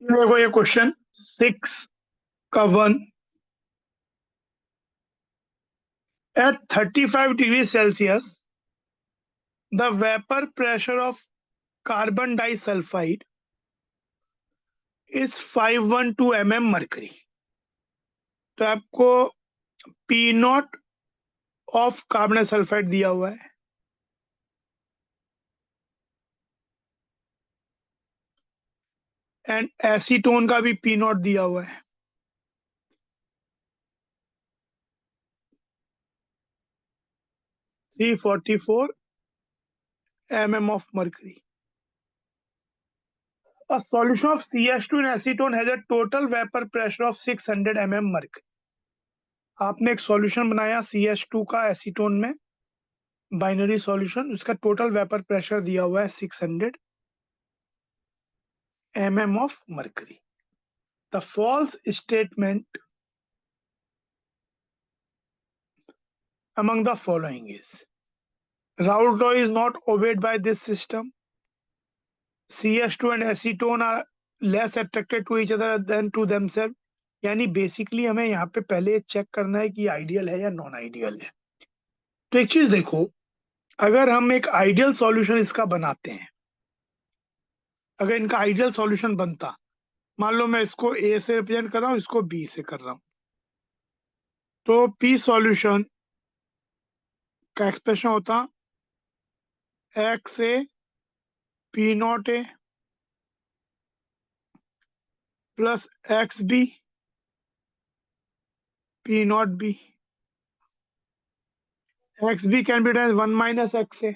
देखो ये क्वेश्चन 6 का 1 at 35 degrees Celsius the vapor pressure of carbon disulfide is 512 mm mercury। तो आपको P not of carbon sulphide दिया हुआ है एंड एसीटोन का भी P नॉट दिया हुआ है। Three 44 mm of mercury। A solution of CH2 and acetone has a total vapor pressure of 600 mm mercury। आपने एक सॉल्यूशन बनाया CH2 का एसीटोन में, बाइनरी सॉल्यूशन, उसका टोटल वेपर प्रेशर दिया हुआ है 600 mm of mercury। The false statement among the following is: Raoult law is not obeyed by this system. CH2 and acetone are less attracted to each other than to themselves। यानी basically हमें यहाँ पे पहले check करना है कि ideal है या नॉन आइडियल है। तो एक चीज देखो, अगर हम एक आइडियल सॉल्यूशन इसका बनाते हैं, अगर इनका आइडियल सॉल्यूशन बनता, मान लो मैं इसको ए से रिप्रेजेंट कर रहा हूँ, इसको बी से कर रहा हूँ, तो पी सॉल्यूशन का एक्सप्रेशन होता X A P not A plus X B P not B. X B can be written as 1 minus X A.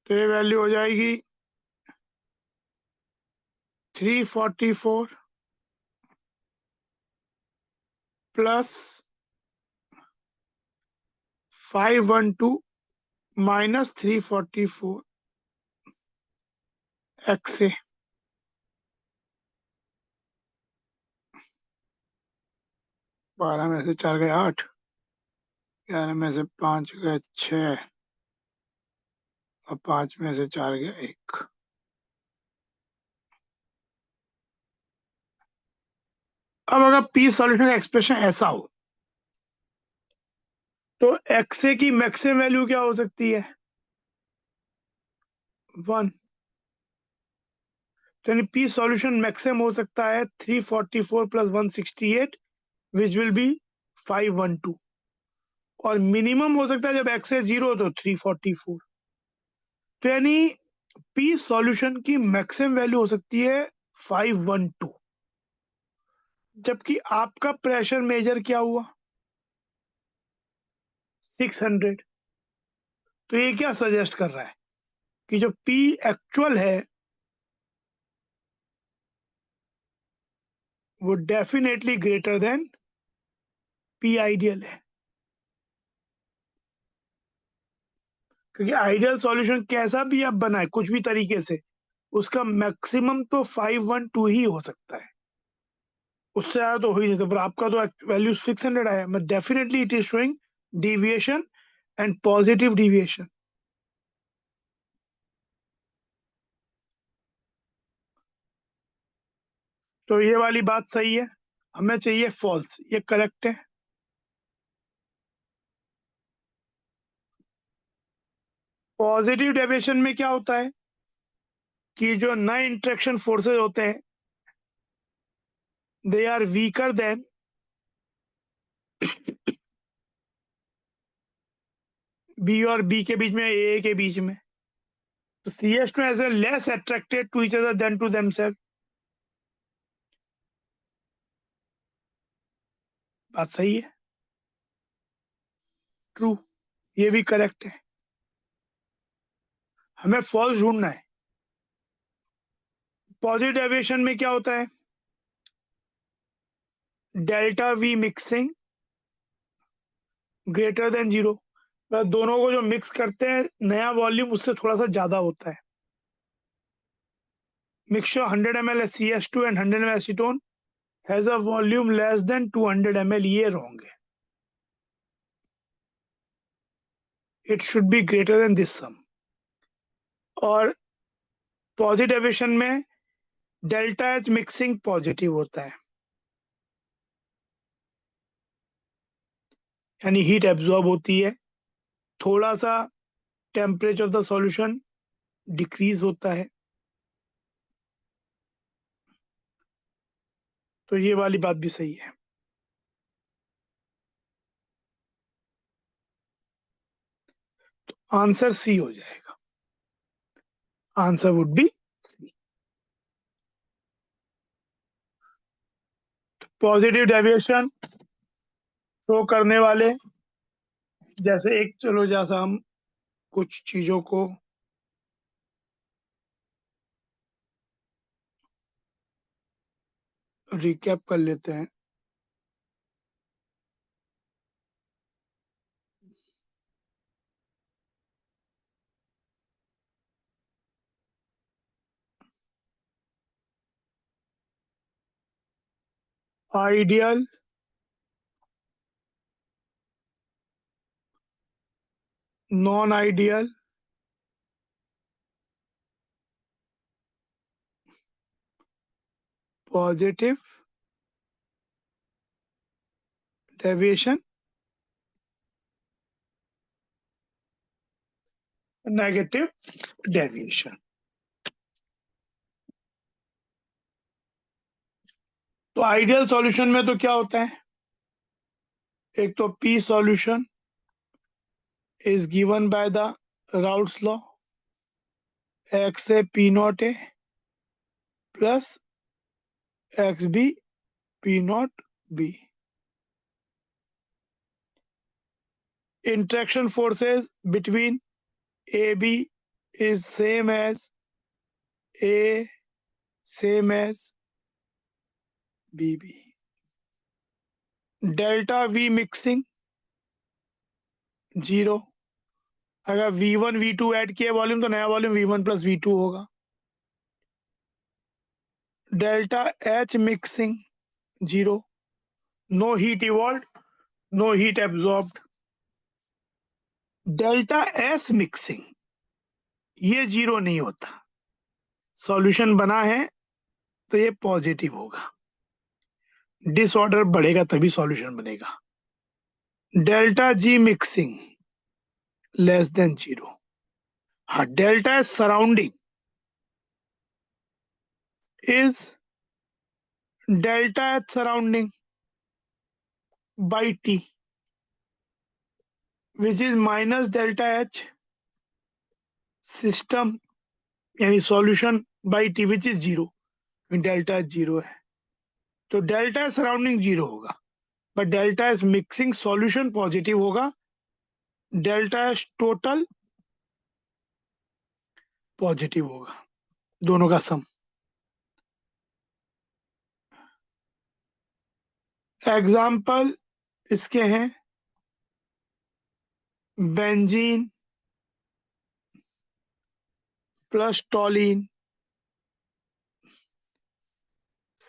तो ये वैल्यू हो जाएगी 344 प्लस 512 माइनस 344 एक्स ए। 12 में से 4 गए 8, 11 में से 5 गए 6 और 5 में से 4 गया 1। अब अगर पी सॉल्यूशन का एक्सप्रेशन ऐसा हो तो एक्स ए की मैक्सिमम वैल्यू क्या हो सकती है? 1। तो यानी पी सॉल्यूशन मैक्सिमम हो सकता है 344 प्लस 168 विच विल बी 512, और मिनिमम हो सकता है जब एक्स ए 0 तो 344। तो यानी पी सॉल्यूशन की मैक्सिमम वैल्यू हो सकती है 512, जबकि आपका प्रेशर मेजर क्या हुआ 600। तो ये क्या सजेस्ट कर रहा है कि जो पी एक्चुअल है वो definitely greater than P ideal है, क्योंकि आइडियल सॉल्यूशन कैसा भी आप बनाए कुछ भी तरीके से, उसका मैक्सिमम तो 512 ही हो सकता है, उससे ज्यादा तो हो ही नहीं सकता। पर आपका तो वैल्यू 600 आया, but definitely it is showing deviation and positive deviation. तो ये वाली बात सही है, हमें चाहिए फॉल्स, ये करेक्ट है। पॉजिटिव डेविएशन में क्या होता है कि जो नए इंटरेक्शन फोर्सेस होते हैं they are weaker than B और बी के बीच में, ए के बीच में। तो CH2 as a less attracted to each other than to themselves. बात सही है, ट्रू, ये भी करेक्ट है। हमें फॉल्स ढूंढना है। पॉजिटिव डेविएशन में क्या होता है, delta we mixing greater than 0। दोनों को जो मिक्स करते हैं नया वॉल्यूम उससे थोड़ा सा ज्यादा होता है। Mixture 100 ml CH2 and 100 ml acetone has a volume less than 200 ml, ये रॉन्ग है. It should be greater than this sum. और पॉजिटिव डेविएशन में डेल्टा एच मिक्सिंग पॉजिटिव होता है, यानी हीट एब्जॉर्ब होती है, थोड़ा सा temperature of the solution decrease होता है. तो ये वाली बात भी सही है. तो आंसर सी हो जाएगा. Answer would be C. Positive deviation show करने वाले, जैसे एक, चलो जैसा हम कुछ चीजों को रिकैप कर लेते हैं. Ideal, non ideal, positive deviation, negative deviation. तो आइडियल सॉल्यूशन में तो क्या होता है, एक तो P solution is given by the Raoult's law, X A P not A plus X B P not B. Interaction forces between AB is same as A, same as BB. Delta V mixing 0. अगर V1 V2 add किया volume तो नया volume V1 plus V2 होगा. Delta H mixing 0. No heat evolve, no heat absorbed. Delta S mixing, ये 0 नहीं होता. Solution बना है तो ये पॉजिटिव होगा. डिसऑर्डर बढ़ेगा तभी सॉल्यूशन बनेगा. Delta G mixing less than 0. हाँ, delta surrounding is delta H surrounding by T, which is minus delta H system, यानी solution by T which is 0. Delta H 0 है तो डेल्टा सराउंडिंग 0 होगा, but delta S mixing solution positive होगा. Delta S total positive होगा, दोनों का sum. Example इसके हैं benzene plus toluene,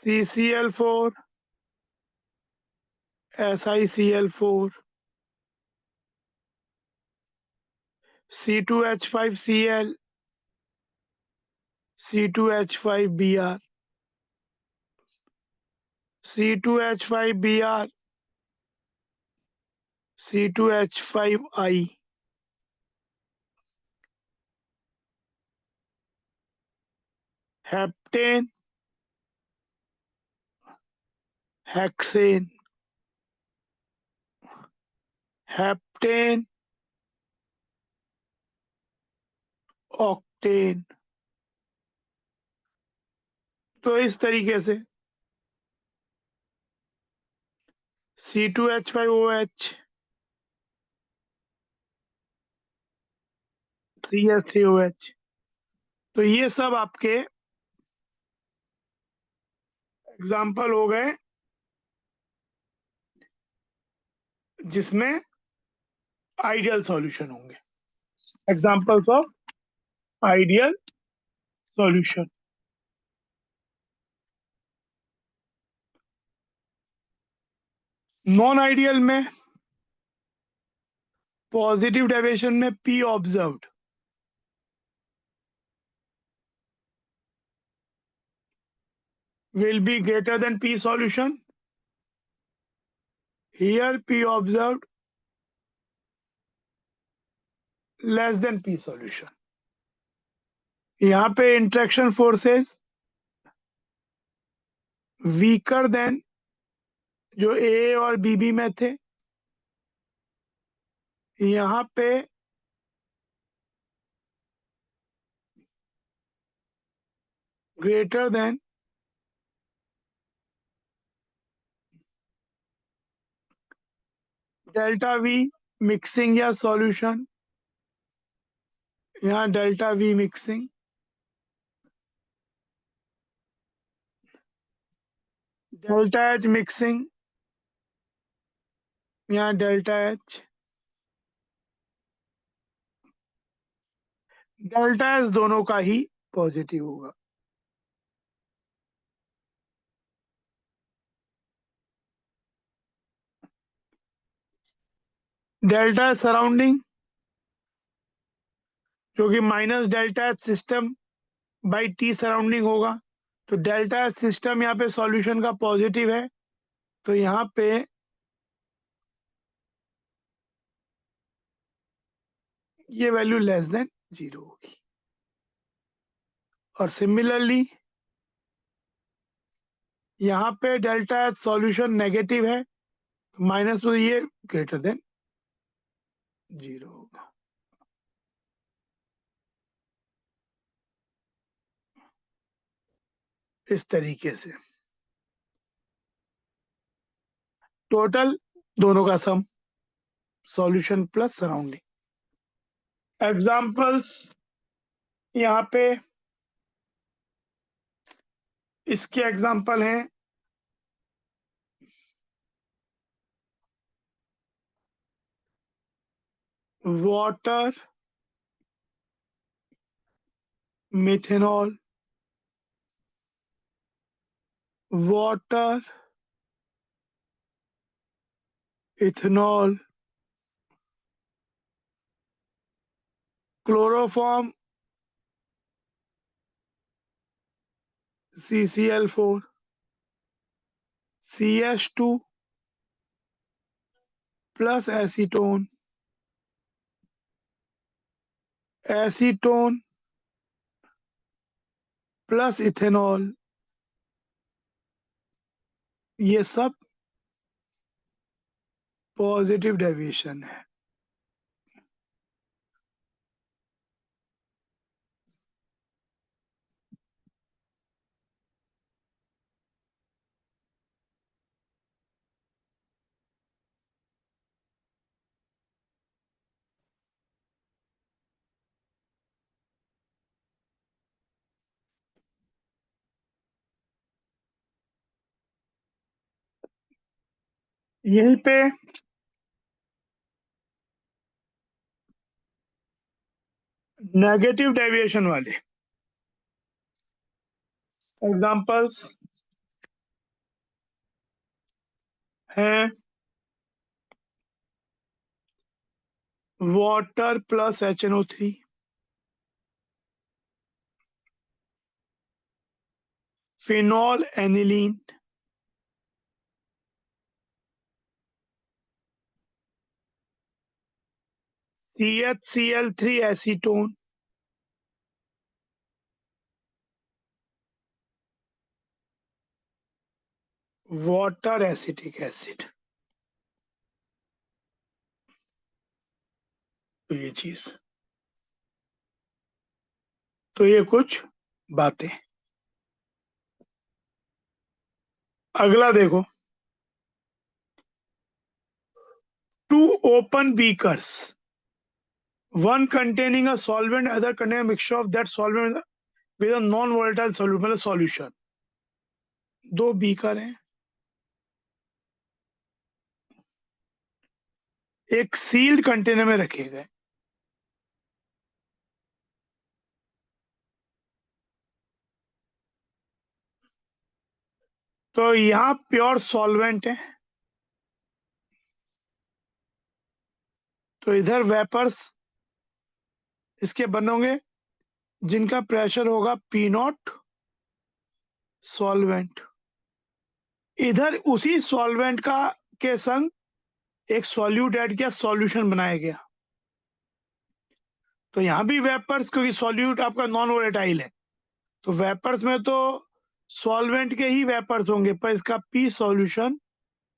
CCl4 SiCl4, C2H5Cl C2H5Br, C2H5Br C2H5I, heptane hexane, heptane octane. तो इस तरीके से C2H5OH, CH3OH. तो ये सब आपके एग्जाम्पल हो गए जिसमें आइडियल सॉल्यूशन होंगे. Examples of ideal solution. Non ideal में पॉजिटिव डेविएशन में P observed will be greater than P solution. Here P observed less than P solution. यहाँ पे इंट्रैक्शन फोर्सेस वीकर देन जो ए और बीबी में थे, यहाँ पे greater than delta we mixing या सॉल्यूशन, यहाँ delta we mixing, delta H mixing, यहाँ डेल्टा एच, डेल्टा एच दोनों का ही पॉजिटिव होगा। डेल्टा एच सराउंडिंग जो कि minus delta H system by T surrounding होगा, तो डेल्टा एच सिस्टम यहाँ पे सॉल्यूशन का पॉजिटिव है, तो यहाँ पे ये वैल्यू लेस देन 0 होगी। और सिमिलरली यहाँ पे डेल्टा एच सॉल्यूशन नेगेटिव है, माइनस तो ये ग्रेटर देन 0 होगा। इस तरीके से टोटल दोनों का sum solution plus surrounding. Examples यहाँ पे इसके एग्जांपल हैं water, methanol, water, ethanol, chloroform CCl4, CH2 plus acetone, acetone plus ethanol, ये सब पॉजिटिव डेविएशन है। यहीं पे नेगेटिव डेविएशन वाले एग्जांपल्स हैं water plus HNO3, phenol aniline, CHCl3 acetone, water acetic acid. तो ये चीज, तो ये कुछ बातें। अगला देखो, two open beakers, one containing a solvent, other containing a mixture of that solvent with a non-volatile solute, मतलब solution। दो बीकर हैं, एक सील्ड कंटेनर में रखे गए, तो यहाँ प्योर सॉल्वेंट है, तो इधर वेपर्स इसके बनोगे जिनका प्रेशर होगा पी नॉट सॉल्वेंट। इधर उसी सॉल्वेंट का के संग एक सॉल्यूट ऐड किया, सॉल्यूशन बनाया गया। तो यहां भी वेपर्स, क्योंकि सॉल्यूट आपका नॉन वोलेटाइल है, तो वेपर्स में तो सॉल्वेंट के ही वेपर्स होंगे, पर इसका P solution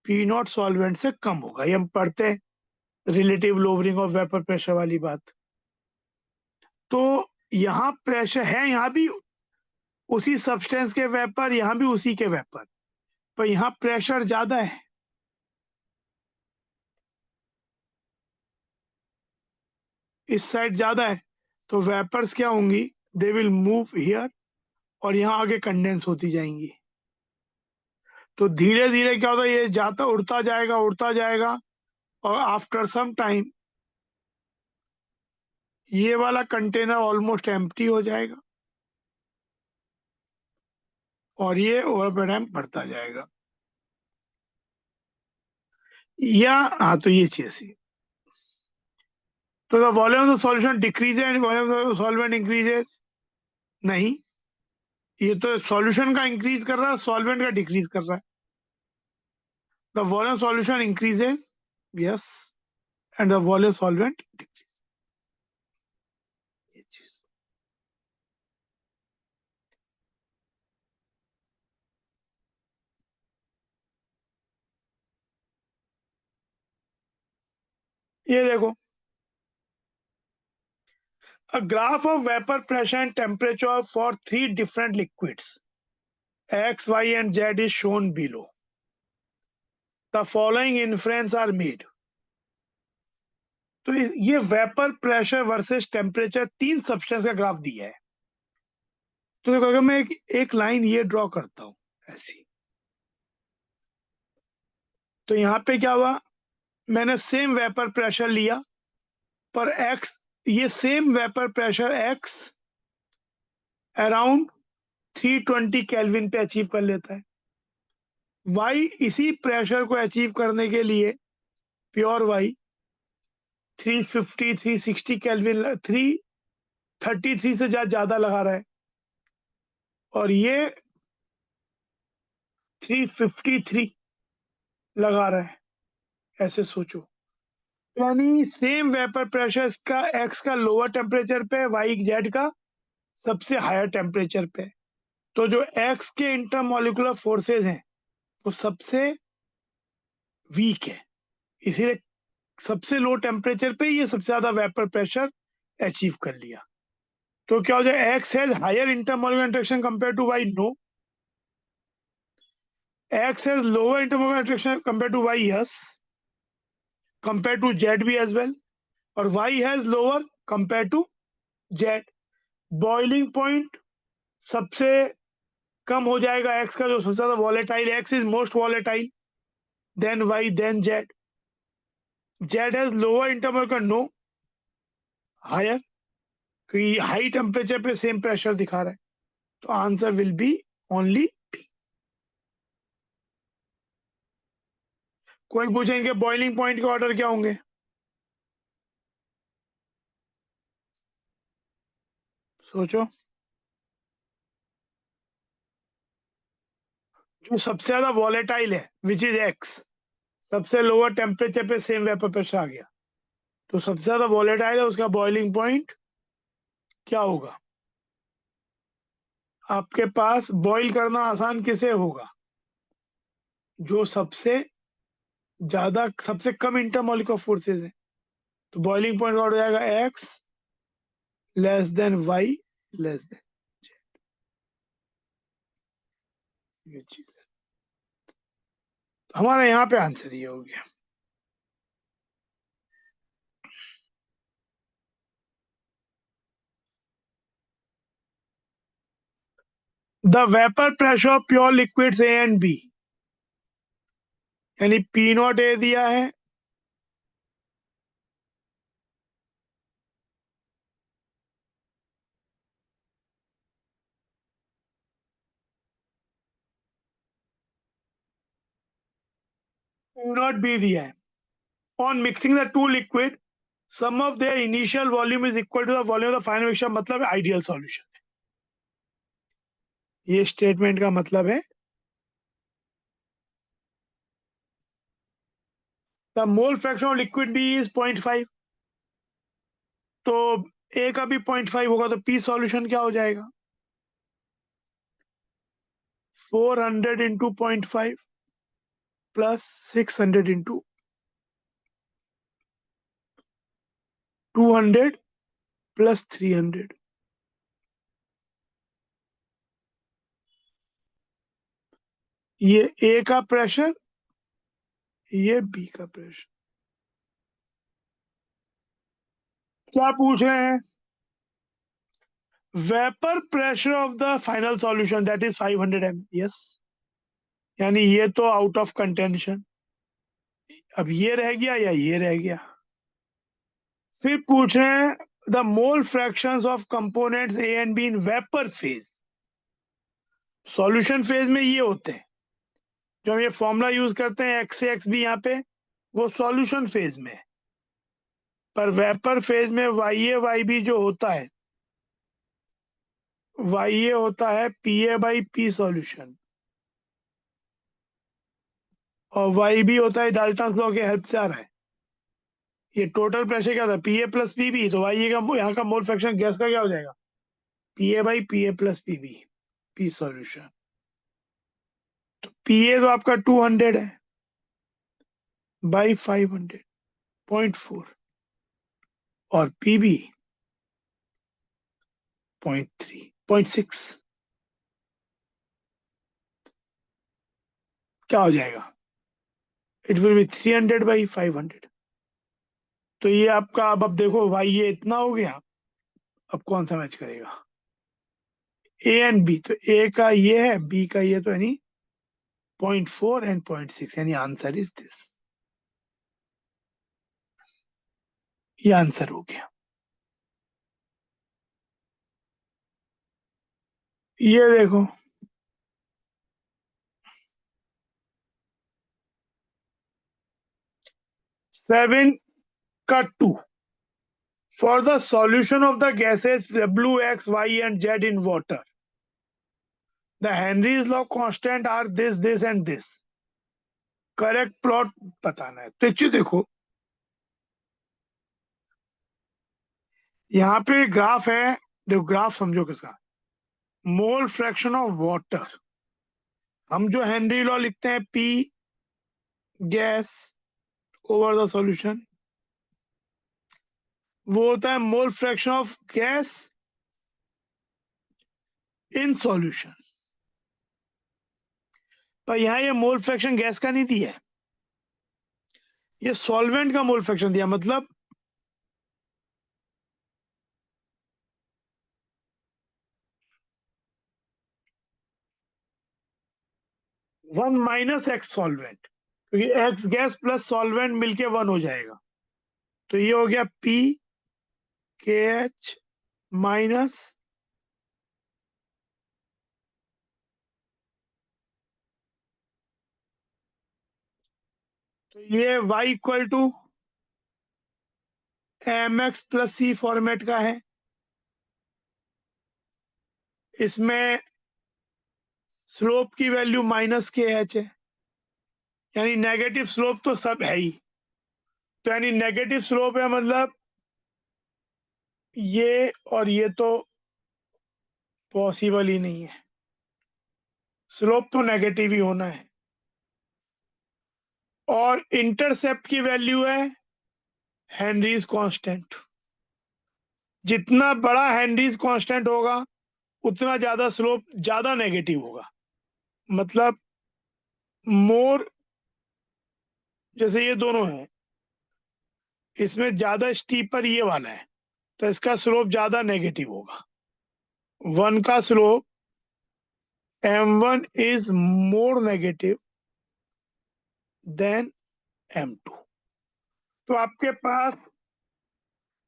P not solvent से कम होगा। ये हम पढ़ते हैं relative lowering of vapour pressure वाली बात। तो यहाँ प्रेशर है, यहाँ भी उसी सब्सटेंस के वेपर, यहाँ भी उसी के वेपर, पर यहाँ प्रेशर ज्यादा है। इस साइड ज्यादा है, तो वेपर्स क्या होंगी, दे विल मूव हियर, और यहाँ आगे कंडेंस होती जाएंगी। तो धीरे धीरे क्या होता है, ये जाता उड़ता जाएगा, और आफ्टर सम टाइम ये वाला कंटेनर ऑलमोस्ट एम्प्टी हो जाएगा, और ये ओवर टाइम बढ़ता जाएगा। या हाँ, तो ये चीज, तो the volume of the solution decrease and volume of the solvent increases. नहीं, ये तो सॉल्यूशन का इंक्रीज कर रहा है, सॉल्वेंट का डिक्रीज कर रहा है। The volume solution increases, yes, and the volume solvent decrease. ये देखो, a graph of vapor pressure and temperature for three different liquids X, Y, and Z is shown below. The following inference are made. तो ये vapour pressure versus temperature तीन substance का graph दिया है। तो देखो, अगर मैं एक लाइन ये ड्रॉ करता हूं ऐसी, तो यहाँ पे क्या हुआ, मैंने सेम वेपर प्रेशर लिया, पर एक्स, ये same vapour pressure x around 320 kelvin पे अचीव कर लेता है। वाई इसी प्रेशर को अचीव करने के लिए, प्योर वाई 350 360 केल्विन 333 से ज्यादा लगा रहा है, और ये 353 लगा रहा है। ऐसे सोचो, यानी सेम वेपर प्रेशर इसका एक्स का लोअर टेम्परेचर पे, वाई जेड का सबसे हायर टेम्परेचर पे। तो जो एक्स के इंटरमोलिकुलर फोर्सेस हैं वो सबसे वीक है, इसीलिए सबसे लो टेम्परेचर पे ये सबसे ज्यादा वेपर प्रेशर अचीव कर लिया। तो क्या हो जाए, X has higher intermolecular interaction compare to Y, no. X has lower intermolecular interaction compare to Y, yes, compare to Z भी एज वेल, और Y has lower compare to Z. Boiling point सबसे कम हो जाएगा X का, जो सबसे ज्यादा volatile, X is most volatile, then Y, then Z. Z has lower intermolecular, no, higher, क्योंकि हाई टेम्परेचर पे सेम प्रेशर दिखा रहा है। तो आंसर विल बी ओनली। कोई पूछेंगे बॉइलिंग पॉइंट के ऑर्डर क्या होंगे, सोचो। जो सबसे ज्यादा वॉलेटाइल है विच इज एक्स, सबसे लोअर टेम्परेचर पे सेम वेपर प्रेशर आ गया, तो सबसे ज्यादा वॉलेटाइल है, उसका बॉइलिंग पॉइंट क्या होगा। आपके पास बॉईल करना आसान किसे होगा, जो सबसे ज्यादा, सबसे कम इंटरमोलिकुलर फोर्सेज है। तो बॉइलिंग पॉइंट हो जाएगा X less than Y less than, ये चीज हमारा यहाँ पे आंसर ये हो गया। The vapour pressure of pure liquids A and B, यानी पी नॉट ए दिया है, पी नॉट बी दिया है। On mixing the two liquid sum of their initial volume is equal to the volume of the final mixture, मतलब ideal solution है। ये statement का मतलब है the mole fraction of liquid B is 0.5, तो ए का भी 0.5 होगा, तो पी सॉल्यूशन क्या हो जाएगा? 400 इंटू 0.5 प्लस 600 इंटू 200 प्लस 300। ये ए का प्रेशर, ये बी का प्रेशर। क्या पूछ रहे हैं? Vapour pressure of the final solution that is 500 m। Yes, यानी ये तो आउट ऑफ कंटेंशन। अब ये रह गया या ये रह गया। फिर पूछ रहे हैं the mole fractions of components A and be in vapour phase. Solution phase में ये होते हैं, जो हम ये फॉर्मूला यूज करते हैं एक्स से एक्स बी, यहाँ पे वो सॉल्यूशन फेज में है। पर वेपर फेज में वाई ए वाई बी जो होता है, वाई ए होता है P A by P solution, और वाई बी होता है डाल्टन लॉ के हेल्प से आ रहा है। ये टोटल प्रेशर क्या था? P A plus P B, तो वाई ए का यहाँ का मोल फ्रैक्शन गैस का क्या हो जाएगा? P A by P A plus P B, P solution. तो पी ए तो आपका 200 है बाई 500, 0.4, और पी बी 0.3, 0.6। क्या हो जाएगा? It will be 300 by 500। तो ये आपका, अब देखो भाई ये इतना हो गया, अब कौन सा मैच करेगा? ए एंड बी, तो ए का ये है, बी का ये, तो यानी 0.4 एंड 0.6, यानी आंसर इज दिस। ये आंसर हो गया। ये देखो, 7 का 2 for the solution of the gases W, X, Y and Z in water, the Henry's law constant are this and this। Correct plot बताना है। तो एक चीज देखो, यहाँ पे ग्राफ है, देखो ग्राफ समझो किसका, मोल फ्रैक्शन ऑफ वाटर। हम जो हेनरी लॉ लिखते हैं, P gas over the solution, वो होता है mole fraction of gas in solution. पर यहाँ ये मोल फ्रैक्शन गैस का नहीं दिया है, ये सॉल्वेंट का मोल फ्रैक्शन दिया, मतलब 1 माइनस एक्स सॉल्वेंट, क्योंकि एक्स गैस प्लस सॉल्वेंट मिलके 1 हो जाएगा। तो ये हो गया पी के एच माइनस तो ये y equal to M X plus C format का है। इसमें स्लोप की वैल्यू माइनस के एच है, यानी नेगेटिव स्लोप तो सब है ही। तो यानी नेगेटिव स्लोप है, मतलब ये और ये तो पॉसिबल ही नहीं है, स्लोप तो नेगेटिव ही होना है। और इंटरसेप्ट की वैल्यू है हेनरीज कांस्टेंट। जितना बड़ा हेनरीज कांस्टेंट होगा, उतना ज्यादा स्लोप ज्यादा नेगेटिव होगा। मतलब मोर, जैसे ये दोनों है, इसमें ज्यादा स्टीपर ये वाला है, तो इसका स्लोप ज्यादा नेगेटिव होगा। 1 का slope m1 is more negative than m2। तो आपके पास,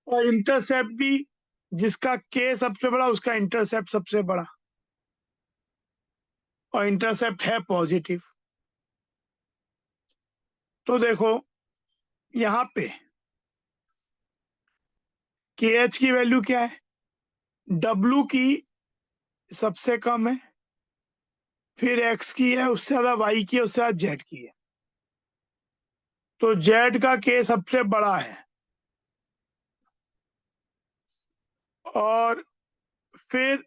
और इंटरसेप्ट भी, जिसका k सबसे बड़ा उसका इंटरसेप्ट सबसे बड़ा, और इंटरसेप्ट है पॉजिटिव। तो देखो यहाँ पे KH की वैल्यू क्या है, W की सबसे कम है, फिर X की है, उससे ज्यादा Y की है, उससे ज्यादा Z की है। तो Z का K सबसे बड़ा है और फिर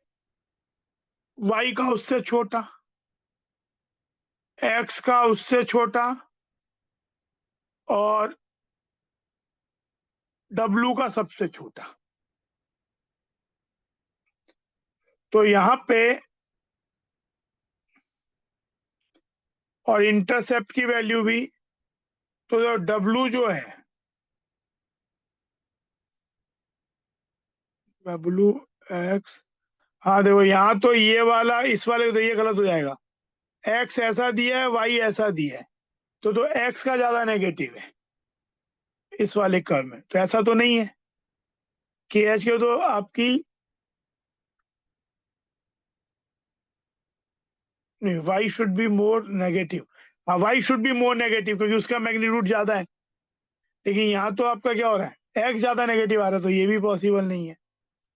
Y का उससे छोटा, X का उससे छोटा और W का सबसे छोटा। तो यहाँ पे और इंटरसेप्ट की वैल्यू भी, तो W जो है, WX, हाँ देखो यहाँ तो ये वाला इस वाले को तो ये गलत हो जाएगा, X ऐसा दिया है, Y ऐसा दिया है, तो X का ज्यादा नेगेटिव है इस वाले कर्व में, तो ऐसा तो नहीं है। KH के तो आपकी नहीं, Y should be more negative, हाँ Y should be more negative क्योंकि उसका मैग्नीट्यूड ज्यादा है। लेकिन यहाँ तो आपका क्या हो रहा है, X ज्यादा नेगेटिव आ रहा है, तो ये भी पॉसिबल नहीं है।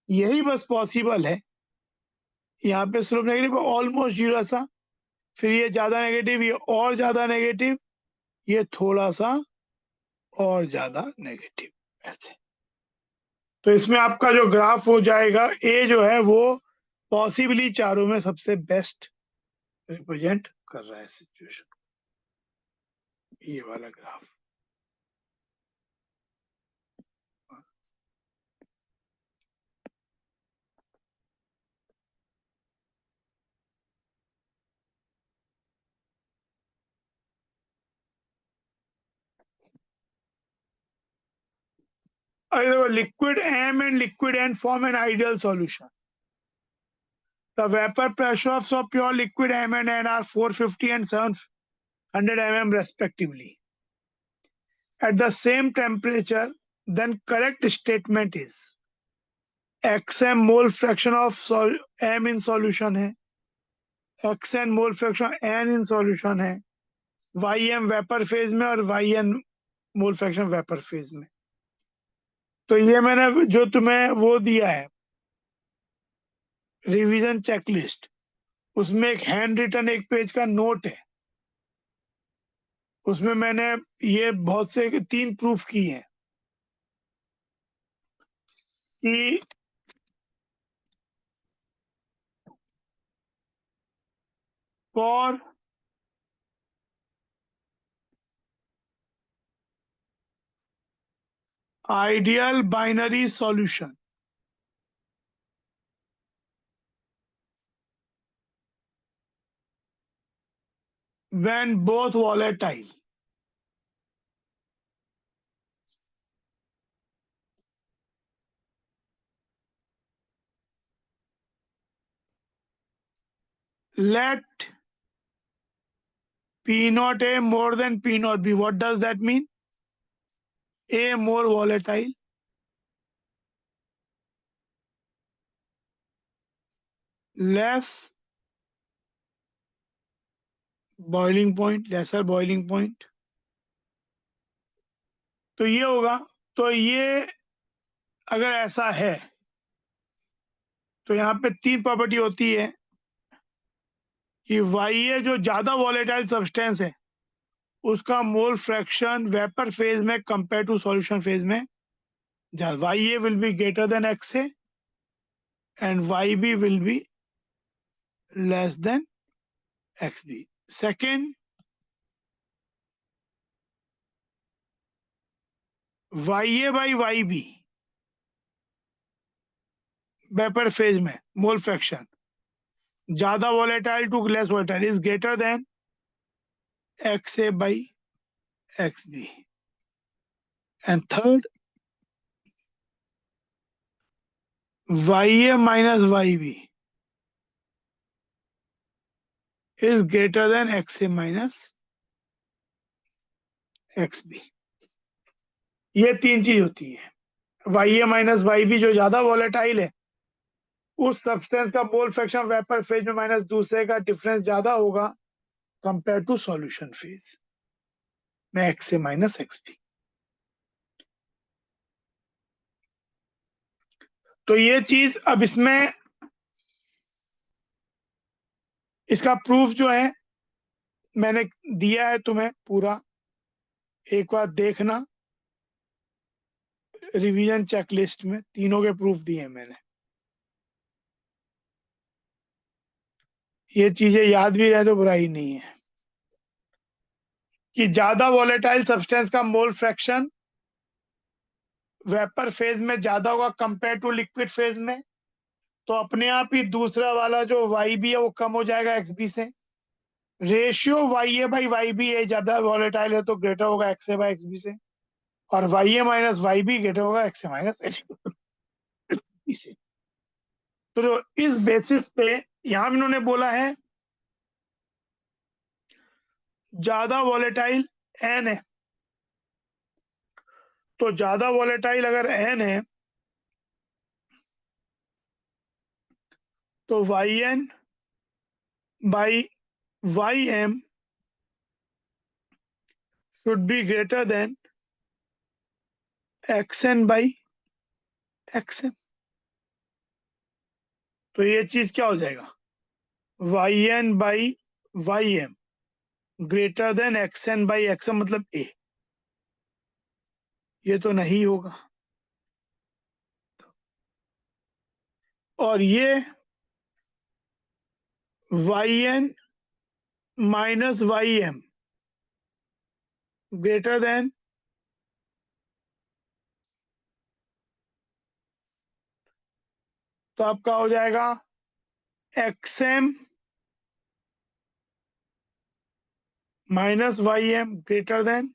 यही बस पॉसिबल है, यहाँ पे स्लोप नेगेटिव ऑलमोस्ट जीरो सा, फिर ये ज्यादा नेगेटिव, ये और ज्यादा नेगेटिव, ये थोड़ा सा और ज्यादा नेगेटिव, ऐसे। तो इसमें आपका जो ग्राफ हो जाएगा, ए जो है वो पॉसिबली चारों में सबसे बेस्ट रिप्रेजेंट कर रहा है सिचुएशन, ये वाला graph. Liquid M and liquid N form an ideal solution. The vapor pressures of pure liquid M and N are 450 and 700 mm respectively. At the same temperature, then correct statement is xm mole fraction of M in solution है, xn mole fraction N in solution है, ym vapor phase में और yn mole fraction vapor phase में। तो ये मैंने जो तुम्हें वो दिया है रिवीजन चेकलिस्ट, उसमें एक हैंड रिटन एक पेज का नोट है, उसमें मैंने ये बहुत से 3 प्रूफ की है कि for ideal binary solution when both volatile, let P naught A more than P naught B. What does that mean? A more volatile, less boiling point, lesser boiling point. तो ये होगा, तो ये अगर ऐसा है तो यहाँ पे 3 प्रॉपर्टी होती है कि YA जो ज्यादा वॉलेटाइल सब्सटेंस है उसका मोल फ्रैक्शन वेपर फेज में कंपेयर टू सॉल्यूशन फेज में ज्यादा, YA will be greater than XA and YB will be less than XB. Second, YA by YB vapour phase में मोल फ्रैक्शन ज्यादा volatile to less volatile is greater than XA by XB. And third, YA minus YB is greater than XA minus XB. ये 3 चीज होती है, YA minus YB जो ज्यादा volatile है उस सब्सटेंस का मोल फ्रैक्शन वेपर फेज में माइनस दूसरे का डिफरेंस ज्यादा होगा कंपेयर टू सॉल्यूशन फेज में XA माइनस XB. तो ये चीज अब इसमें इसका प्रूफ जो है मैंने दिया है तुम्हें पूरा, एक बार देखना। रिवीजन चेकलिस्ट में तीनों के प्रूफ दिए हैं मैंने। ये चीजें याद भी रहे तो बुराई नहीं है कि ज्यादा वॉलेटाइल सब्सटेंस का मोल फ्रैक्शन वेपर फेज में ज्यादा होगा कंपेयर टू लिक्विड फेज में, तो अपने आप ही दूसरा वाला जो वाई बी है वो कम हो जाएगा एक्स बी से। Ratio Y A by Y B A ज्यादा वॉलेटाइल है तो ग्रेटर होगा X A by X B से, और Y A minus Y B greater होगा X A minus H B से। तो इस बेसिस पे यहां इन्होंने बोला है ज्यादा वॉलेटाइल एन है, तो ज्यादा वॉलेटाइल अगर एन है तो Y N by Y M should be greater than X N by X M. तो ये चीज क्या हो जाएगा, Y N by Y M greater than X N by X M, मतलब ए। ये तो नहीं होगा, और ये Y N minus Y M greater than, तो आपका हो जाएगा X M minus Y M greater than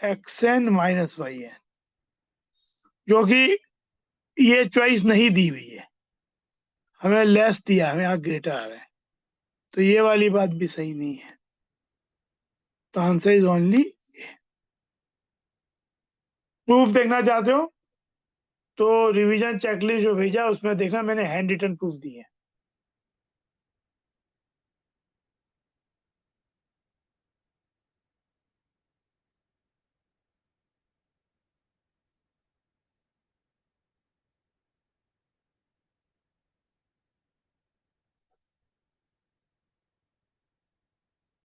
X N minus Y N, जो कि ये चॉइस नहीं दी हुई है, हमें लेस दिया, हमें यहाँ ग्रेटर आ रहा है, तो ये वाली बात भी सही नहीं है। तो आंसर इज ओनली। प्रूफ देखना चाहते हो तो रिवीजन चेकलिस्ट जो भेजा उसमें देखना मैंने हैंड रिटन प्रूफ दिए हैं।